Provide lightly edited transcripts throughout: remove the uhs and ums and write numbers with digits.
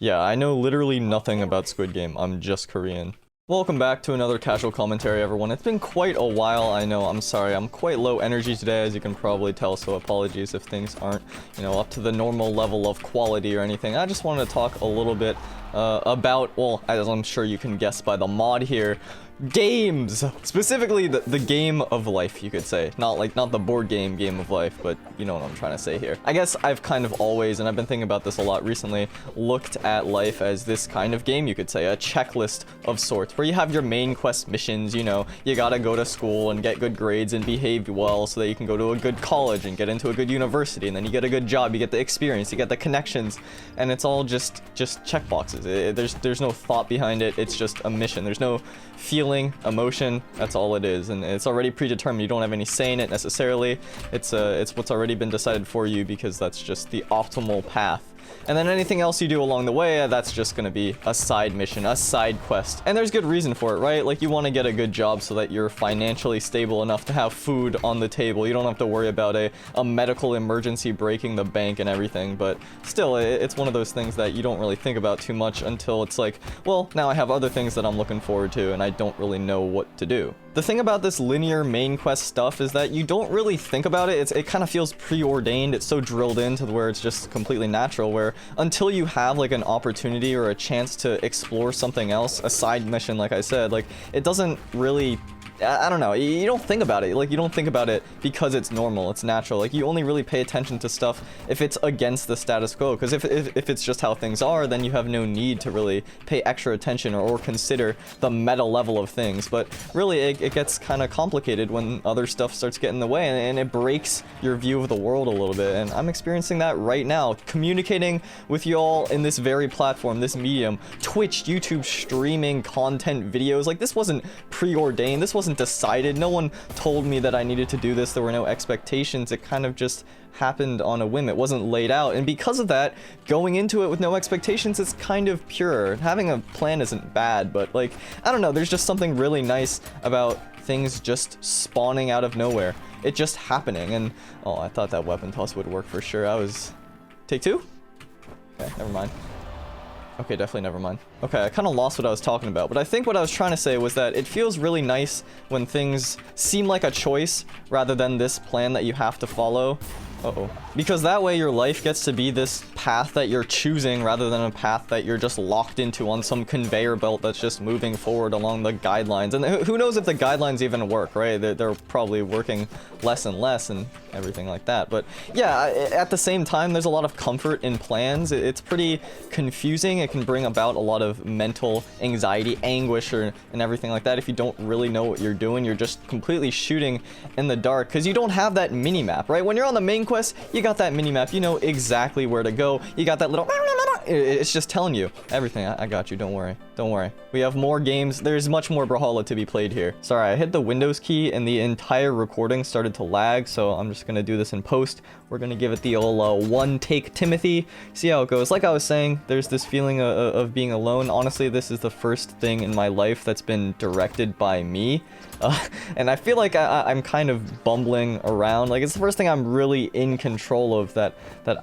Yeah, I know literally nothing about Squid Game. I'm just Korean. Welcome back to another casual commentary, everyone. It's been quite a while, I know. I'm sorry, I'm quite low energy today, as you can probably tell, so apologies if things aren't, up to the normal level of quality or anything. I just wanted to talk a little bit about, well, as I'm sure you can guess by the mod here, games! Specifically, the game of life, you could say. Not the board game of life, but you know what I'm trying to say here. I guess I've kind of always, and I've been thinking about this a lot recently, looked at life as this kind of game, you could say, a checklist of sorts, where you have your main quest missions, you gotta go to school and get good grades and behave well so that you can go to a good college and get into a good university, and then you get a good job, you get the experience, you get the connections, and it's all just checkboxes. There's no thought behind it, it's just a mission. There's no feeling, emotion, that's all it is, and it's already predetermined. You don't have any say in it necessarily. It's what's already been decided for you, because that's just the optimal path. And then anything else you do along the way, that's just gonna be a side mission, a side quest. And there's good reason for it, right? Like, you want to get a good job so that you're financially stable enough to have food on the table. You don't have to worry about a medical emergency breaking the bank and everything. But still, it's one of those things that you don't really think about too much until it's like, well, now I have other things that I'm looking forward to and I don't really know what to do. The thing about this linear main quest stuff is that you don't really think about it. It kind of feels preordained. It's so drilled into where it's just completely natural, where until you have like an opportunity or a chance to explore something else, a side mission, like I said, like, it doesn't really, I don't know, you don't think about it. Like, you don't think about it because it's normal, it's natural. Like, you only really pay attention to stuff if it's against the status quo, because if it's just how things are, then you have no need to really pay extra attention or consider the meta level of things. But really, it gets kind of complicated when other stuff starts getting in the way, and it breaks your view of the world a little bit. And I'm experiencing that right now, communicating with y'all in this very platform, this medium, Twitch, YouTube, streaming content videos. Like, this wasn't preordained, this wasn't decided. No one told me that I needed to do this. There were no expectations. It kind of just happened on a whim. It wasn't laid out, and because of that, going into it with no expectations is kind of pure. Having a plan isn't bad, but, like, I don't know, there's just something really nice about things just spawning out of nowhere. It just happening. And oh, I thought that weapon toss would work for sure. Take two? Okay, never mind. Okay, definitely never mind. Okay, I kind of lost what I was talking about, but I think what I was trying to say was that it feels really nice when things seem like a choice rather than this plan that you have to follow. Uh-oh. Because that way your life gets to be this path that you're choosing rather than a path that you're just locked into on some conveyor belt that's just moving forward along the guidelines. And who knows if the guidelines even work, right? They're probably working less and less and everything like that. But yeah, at the same time, there's a lot of comfort in plans. It's pretty confusing. It can bring about a lot of mental anxiety, anguish, and everything like that. If you don't really know what you're doing, you're just completely shooting in the dark because you don't have that mini-map, right? When you're on the main quest, you got that mini-map. You know exactly where to go. You got that little... It's just telling you everything. I got you. Don't worry. Don't worry. We have more games. There's much more Brawlhalla to be played here. Sorry, I hit the Windows key and the entire recording started to lag, so I'm just gonna do this in post. We're gonna give it the old one take Timothy. See how it goes. Like I was saying, there's this feeling of being alone. Honestly, this is the first thing in my life that's been directed by me. And I feel like I'm kind of bumbling around. Like, it's the first thing I'm really in control of that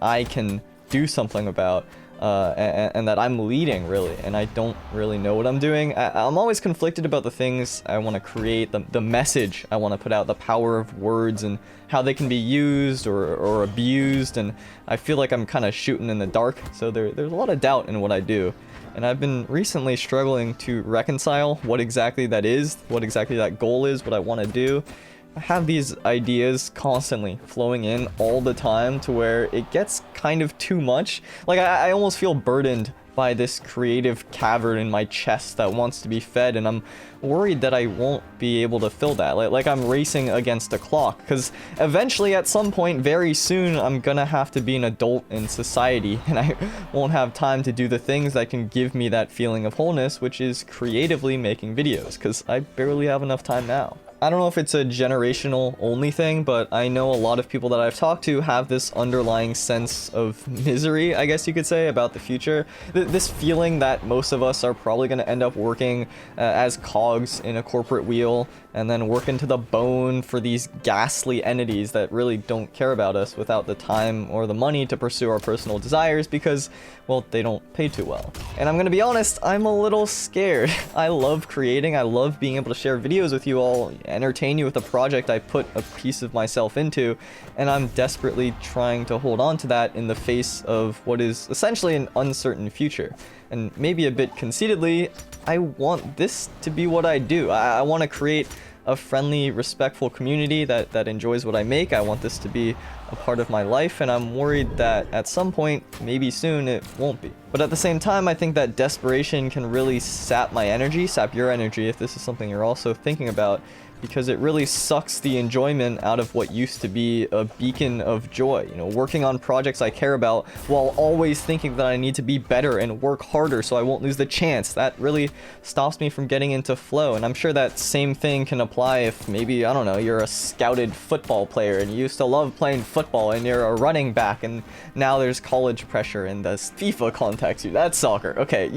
I can do something about. And that I'm leading, really, and I don't really know what I'm doing. I'm always conflicted about the things I want to create, the message I want to put out, the power of words and how they can be used or abused, and I feel like I'm kind of shooting in the dark, so there's a lot of doubt in what I do. And I've been recently struggling to reconcile what exactly that is, what exactly that goal is, what I want to do. I have these ideas constantly flowing in all the time to where it gets kind of too much. Like, I almost feel burdened by this creative cavern in my chest that wants to be fed, and I'm worried that I won't be able to fill that. Like I'm racing against a clock, because eventually at some point very soon I'm gonna have to be an adult in society, and I won't have time to do the things that can give me that feeling of wholeness, which is creatively making videos, because I barely have enough time now. I don't know if it's a generational only thing, but I know a lot of people that I've talked to have this underlying sense of misery, I guess you could say, about the future. This feeling that most of us are probably going to end up working as cogs in a corporate wheel and then working to the bone for these ghastly entities that really don't care about us without the time or the money to pursue our personal desires because, well, they don't pay too well. And I'm going to be honest, I'm a little scared. I love creating. I love being able to share videos with you all, entertain you with a project I put a piece of myself into, and I'm desperately trying to hold on to that in the face of what is essentially an uncertain future. And maybe a bit conceitedly, I want this to be what I do. I want to create a friendly, respectful community that enjoys what I make. I want this to be a part of my life, and I'm worried that at some point, maybe soon, it won't be. But at the same time, I think that desperation can really sap my energy, sap your energy if this is something you're also thinking about, because it really sucks the enjoyment out of what used to be a beacon of joy. You know, working on projects I care about while always thinking that I need to be better and work harder so I won't lose the chance. That really stops me from getting into flow. And I'm sure that same thing can apply if maybe, I don't know, you're a scouted football player and you used to love playing football and you're a running back and now there's college pressure and the FIFA contacts you. That's soccer. Okay,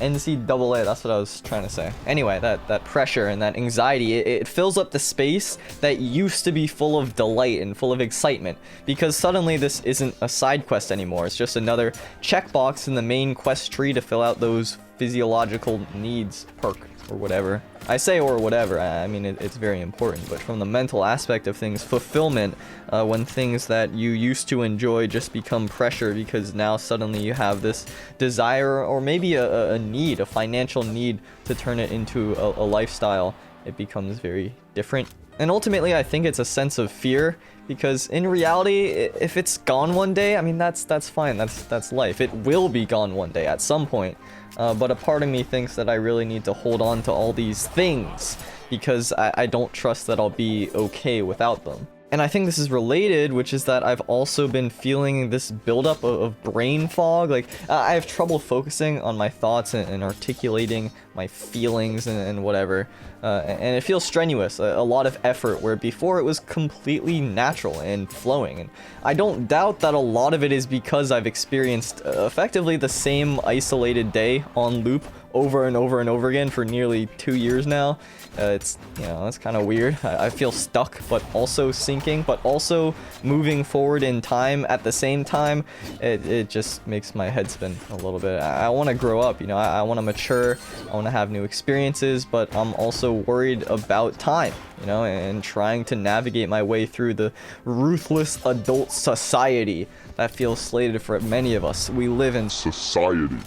NCAA, that's what I was trying to say. Anyway, that pressure and that anxiety, it fills up the space that used to be full of delight and full of excitement, because suddenly this isn't a side quest anymore. It's just another checkbox in the main quest tree to fill out those physiological needs perk or whatever. I say or whatever, I mean it's very important, but from the mental aspect of things, fulfillment, when things that you used to enjoy just become pressure because now suddenly you have this desire or maybe a need, a financial need to turn it into a lifestyle, it becomes very different. And ultimately, I think it's a sense of fear, because in reality, if it's gone one day, I mean, that's fine, that's life. It will be gone one day at some point. But a part of me thinks that I really need to hold on to all these things, because I don't trust that I'll be okay without them. And I think this is related, which is that I've also been feeling this buildup of brain fog. Like, I have trouble focusing on my thoughts and articulating my feelings and whatever. And it feels strenuous, a lot of effort, where before it was completely natural and flowing. And I don't doubt that a lot of it is because I've experienced effectively the same isolated day on loop over and over and over again for nearly 2 years now. It's kind of weird. I feel stuck, but also sinking, but also moving forward in time at the same time. It just makes my head spin a little bit. I want to grow up, I want to mature, I want to have new experiences, but I'm also worried about time, and trying to navigate my way through the ruthless adult society that feels slated for many of us. We live in society.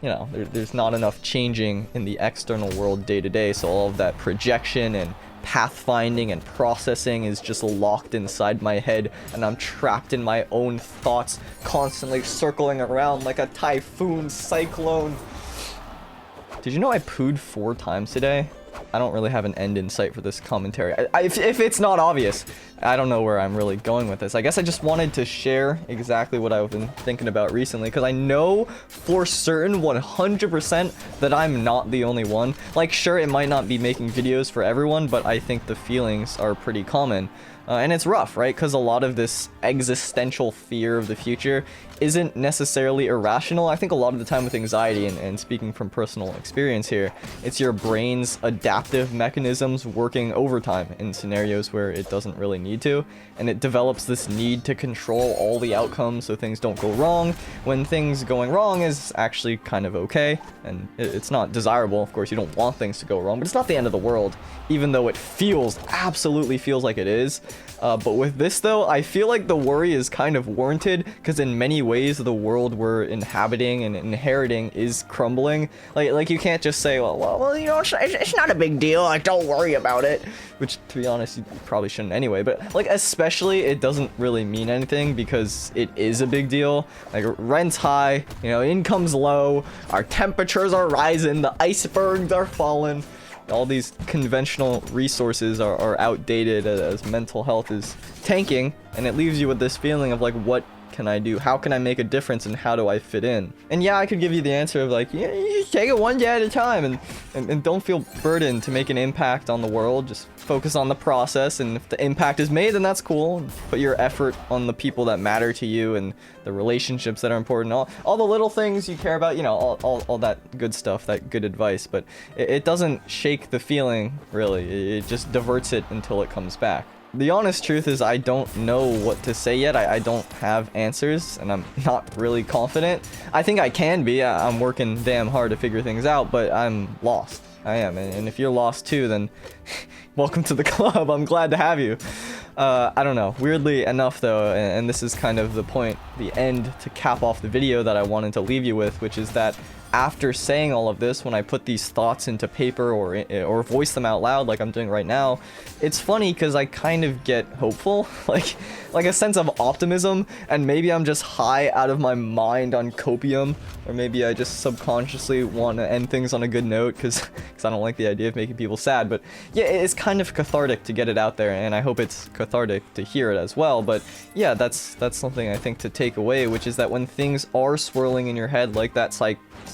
There's not enough changing in the external world day to day, so all of that projection and pathfinding and processing is just locked inside my head, and I'm trapped in my own thoughts, constantly circling around like a typhoon cyclone. Did you know I pooed 4 times today? I don't really have an end in sight for this commentary. If it's not obvious, I don't know where I'm really going with this. I guess I just wanted to share exactly what I've been thinking about recently, because I know for certain 100% that I'm not the only one. Like, sure, it might not be making videos for everyone, but I think the feelings are pretty common. And it's rough, right? Because a lot of this existential fear of the future isn't necessarily irrational. I think a lot of the time with anxiety, and speaking from personal experience here, it's your brain's adaptive mechanisms working overtime in scenarios where it doesn't really need to, and it develops this need to control all the outcomes so things don't go wrong, when things going wrong is actually kind of okay, and it's not desirable. Of course, you don't want things to go wrong, but it's not the end of the world, even though it absolutely feels like it is. But with this though, I feel like the worry is kind of warranted, because in many ways the world we're inhabiting and inheriting is crumbling. Like you can't just say, well, it's not a big deal, like, don't worry about it, which, to be honest, you probably shouldn't anyway. But like, especially, it doesn't really mean anything, because it is a big deal. Like, rent's high, income's low, our temperatures are rising, the icebergs are falling. All these conventional resources are outdated as mental health is tanking, and it leaves you with this feeling of like, what can I do? How can I make a difference, and how do I fit in? And yeah, I could give you the answer of like, you just take it one day at a time, and don't feel burdened to make an impact on the world. Just focus on the process, and if the impact is made, then that's cool. Put your effort on the people that matter to you and the relationships that are important, all the little things you care about, you know, all that good stuff, that good advice. But it doesn't shake the feeling, really. It just diverts it until it comes back. The honest truth is I don't know what to say yet. I don't have answers, and I'm not really confident. I think I can be. I'm working damn hard to figure things out, but I'm lost. I am, and if you're lost too, then welcome to the club. I'm glad to have you. I don't know. Weirdly enough, though, and this is kind of the point, the end to cap off the video that I wanted to leave you with, which is that after saying all of this, when I put these thoughts into paper or voice them out loud like I'm doing right now, it's funny because I kind of get hopeful, like a sense of optimism, and maybe I'm just high out of my mind on copium, or maybe I just subconsciously want to end things on a good note because I don't like the idea of making people sad. But yeah, it's kind of cathartic to get it out there, and I hope it's cathartic to hear it as well. But yeah, that's something I think to take away, which is that when things are swirling in your head like that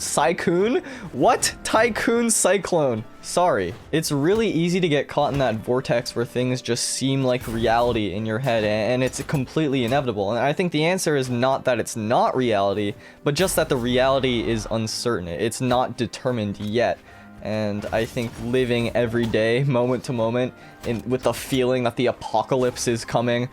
Tycoon? What? Tycoon Cyclone. Sorry. It's really easy to get caught in that vortex where things just seem like reality in your head, and it's completely inevitable. And I think the answer is not that it's not reality, but just that the reality is uncertain. It's not determined yet. And I think living every day, moment to moment, with the feeling that the apocalypse is coming,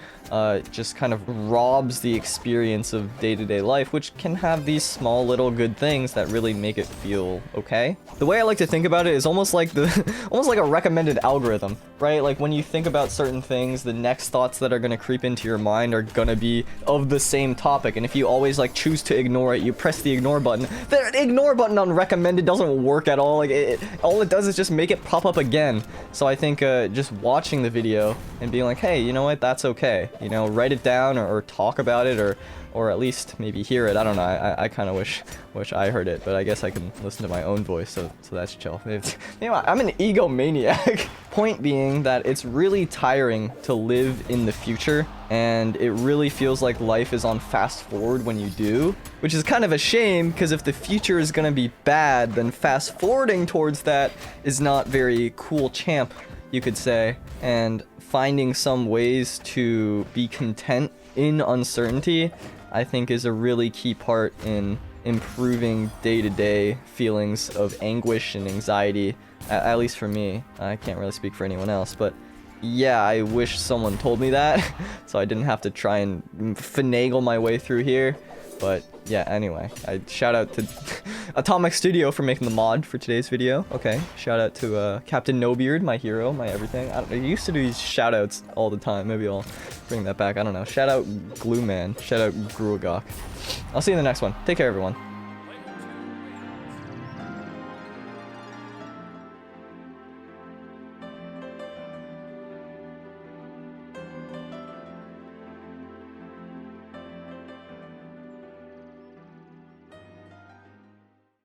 just kind of robs the experience of day-to-day life, which can have these small little good things that really make it feel okay. The way I like to think about it is almost like a recommended algorithm, right? Like when you think about certain things, the next thoughts that are going to creep into your mind are going to be of the same topic, and if you always like choose to ignore it, you press the ignore button. The ignore button on recommended doesn't work at all. Like all it does is just make it pop up again. So I think just watching the video and being like, hey, you know what, that's okay, you know, write it down or talk about it, or at least maybe hear it. I don't know. I kind of wish I heard it, but I guess I can listen to my own voice, so that's chill. You know, I'm an egomaniac. Point being that it's really tiring to live in the future, and it really feels like life is on fast forward when you do, which is kind of a shame, because if the future is gonna be bad, then fast forwarding towards that is not very cool champ, you could say. And finding some ways to be content in uncertainty, I think, is a really key part in improving day-to-day feelings of anguish and anxiety, at least for me. I can't really speak for anyone else, but yeah, I wish someone told me that, so I didn't have to try and finagle my way through here. But yeah, anyway, I shout out to Atomic Studio for making the mod for today's video. Okay, shout out to Captain Nobeard, my hero, my everything. I used to do these shout outs all the time. Maybe I'll bring that back. I don't know. Shout out Glue Man. Shout out Gruagok. I'll see you in the next one. Take care, everyone.